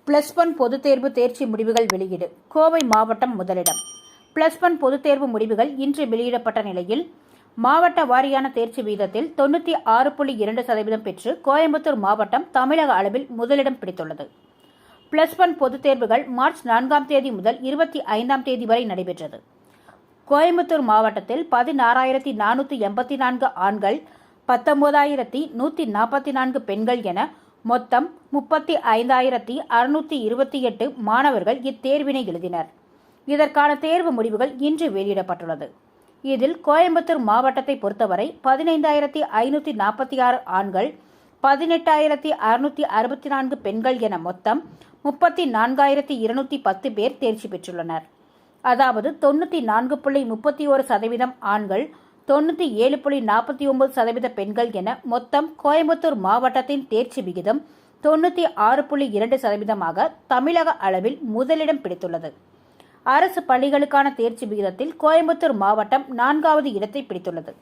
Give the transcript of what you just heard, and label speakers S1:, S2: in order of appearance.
S1: +1 பொதுத் தேர்வு தேர்ச்சி முடிவுகள் வெளியீடு. கோவை மாவட்டம் முதலிடம். +1 பொதுத் தேர்வு முடிவுகள் இன்று வெளியிடப்பட்ட நிலையில் மாவட்ட வாரியான தேர்ச்சி வீதத்தில் 96.2% பெற்று கோயம்புத்தூர் மாவட்டம் தமிழக அளவில் முதலிடம் பிடித்துள்ளது. +1 பொதுத் தேர்வுகள் மார்ச் 4ஆம் தேதி முதல் 25ஆம் தேதி வரை நடைபெற்றது. கோயம்புத்தூர் மாவட்டத்தில் 16,484 ஆண்கள், 19,144 பெண்கள் என மொத்தம் 35,628 மாணவர்கள் இத்தேர்வினை எழுதினர். இதற்கான தேர்வு முடிவுகள் இன்று வெளியிடப்பட்டுள்ளது. இதில் கோயம்புத்தூர் மாவட்டத்தை பொறுத்தவரை 15,546 ஆண்கள், 18,664 பெண்கள் என மொத்தம் 34,210 பேர் தேர்ச்சி பெற்றுள்ளனர். அதாவது 94.31% ஆண்கள், 97.49% பெண்கள் என மொத்தம் கோயம்புத்தூர் மாவட்டத்தின் தேர்ச்சி விகிதம் 96.2% தமிழக அளவில் முதலிடம் பிடித்துள்ளது. அரசு பள்ளிகளுக்கான தேர்ச்சி விகிதத்தில் கோயம்புத்தூர் மாவட்டம் 4வது இடத்தை பிடித்துள்ளது.